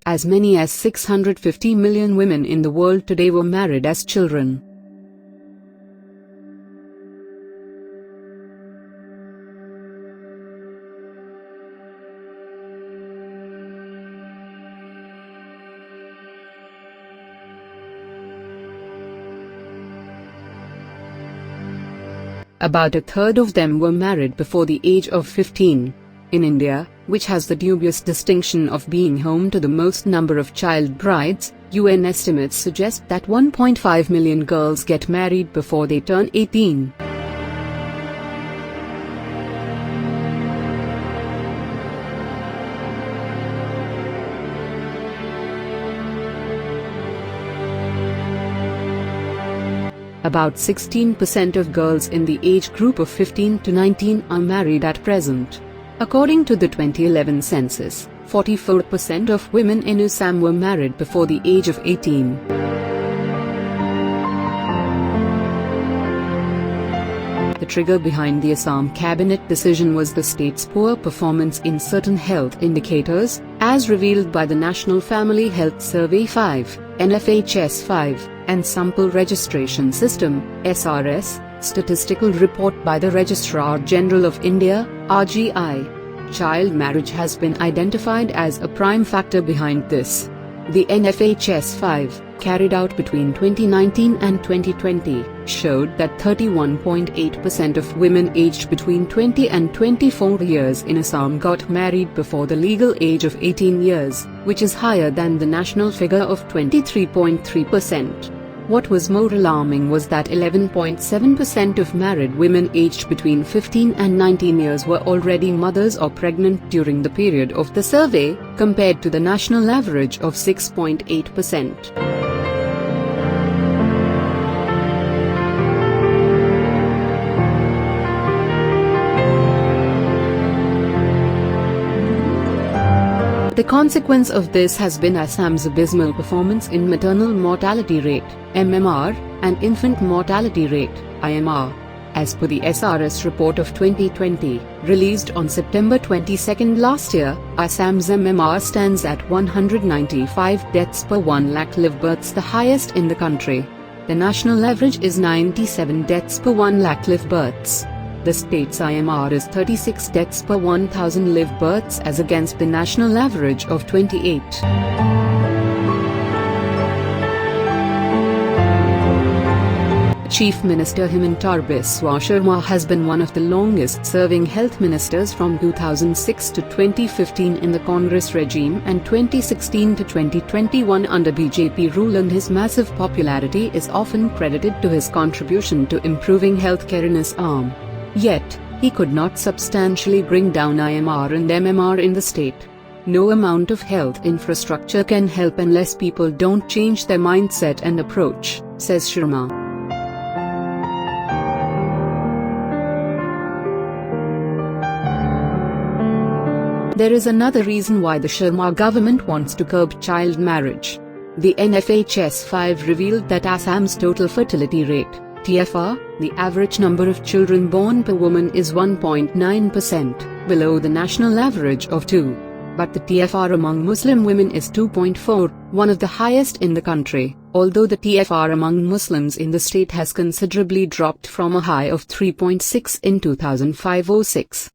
As many as 650 million women in the world today were married as children. About a third of them were married before the age of 15. In India, which has the dubious distinction of being home to the most number of child brides, UN estimates suggest that 1.5 million girls get married before they turn 18. About 16% of girls in the age group of 15 to 19 are married at present. According to the 2011 census, 44% of women in Assam were married before the age of 18. The trigger behind the Assam cabinet decision was the state's poor performance in certain health indicators, as revealed by the National Family Health Survey 5, NFHS 5, and Sample Registration System, SRS, statistical report by the Registrar General of India, RGI. Child marriage has been identified as a prime factor behind this. The NFHS 5, carried out between 2019 and 2020, showed that 31.8% of women aged between 20 and 24 years in Assam got married before the legal age of 18 years, which is higher than the national figure of 23.3%. What was more alarming was that 11.7% of married women aged between 15 and 19 years were already mothers or pregnant during the period of the survey, compared to the national average of 6.8%. The consequence of this has been Assam's abysmal performance in maternal mortality rate, MMR, and infant mortality rate, IMR. As per the SRS report of 2020, released on September 22 last year, Assam's MMR stands at 195 deaths per 1 lakh live births, the highest in the country. The national average is 97 deaths per 1 lakh live births. The state's IMR is 36 deaths per 1,000 live births as against the national average of 28. Chief Minister Himanta Biswa Sharma has been one of the longest-serving health ministers from 2006 to 2015 in the Congress regime and 2016 to 2021 under BJP rule, and his massive popularity is often credited to his contribution to improving healthcare in Assam. Yet, he could not substantially bring down IMR and MMR in the state. No amount of health infrastructure can help unless people don't change their mindset and approach, says Sharma. There is another reason why the Sharma government wants to curb child marriage. The NFHS 5 revealed that Assam's total fertility rate, TFR, the average number of children born per woman, is 1.9%, below the national average of 2. But the TFR among Muslim women is 2.4, one of the highest in the country, although the TFR among Muslims in the state has considerably dropped from a high of 3.6 in 2005-06.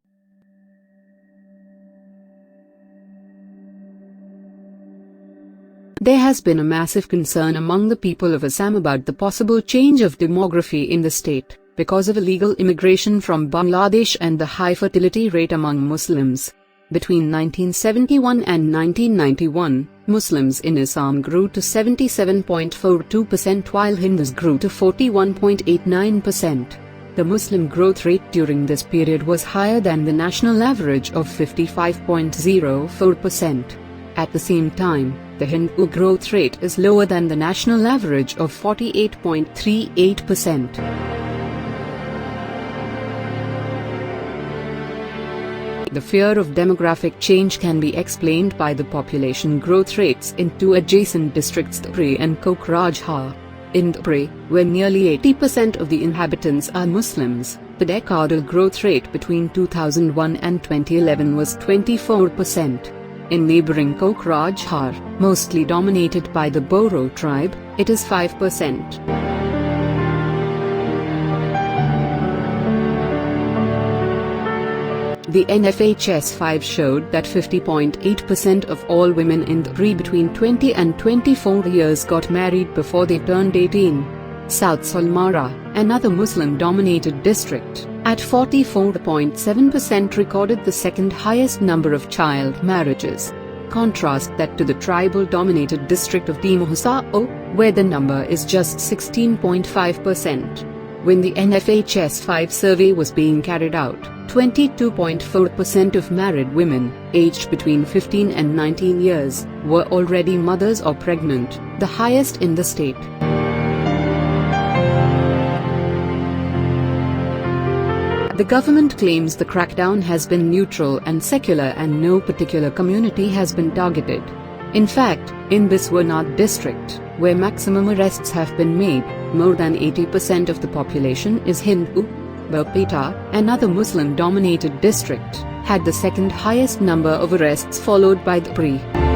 There has been a massive concern among the people of Assam about the possible change of demography in the state, because of illegal immigration from Bangladesh and the high fertility rate among Muslims. Between 1971 and 1991, Muslims in Assam grew to 77.42% while Hindus grew to 41.89%. The Muslim growth rate during this period was higher than the national average of 55.04%. At the same time, the Hindu growth rate is lower than the national average of 48.38%. The fear of demographic change can be explained by the population growth rates in two adjacent districts, Dhuri and Kokrajhar. In Dhuri, where nearly 80% of the inhabitants are Muslims, the decadal growth rate between 2001 and 2011 was 24%. In neighboring Kokrajhar, mostly dominated by the Boro tribe, it is 5%. The NFHS 5 showed that 50.8% of all women in the between 20 and 24 years got married before they turned 18. South Salmara, another Muslim-dominated district, at 44.7% recorded the second highest number of child marriages. Contrast that to the tribal-dominated district of Dimahusao, where the number is just 16.5%. When the NFHS 5 survey was being carried out, 22.4% of married women, aged between 15 and 19 years, were already mothers or pregnant, the highest in the state. The government claims the crackdown has been neutral and secular and no particular community has been targeted. In fact, in Biswanath district, where maximum arrests have been made, more than 80% of the population is Hindu. Barpeta, another Muslim-dominated district, had the second highest number of arrests followed by the Pri.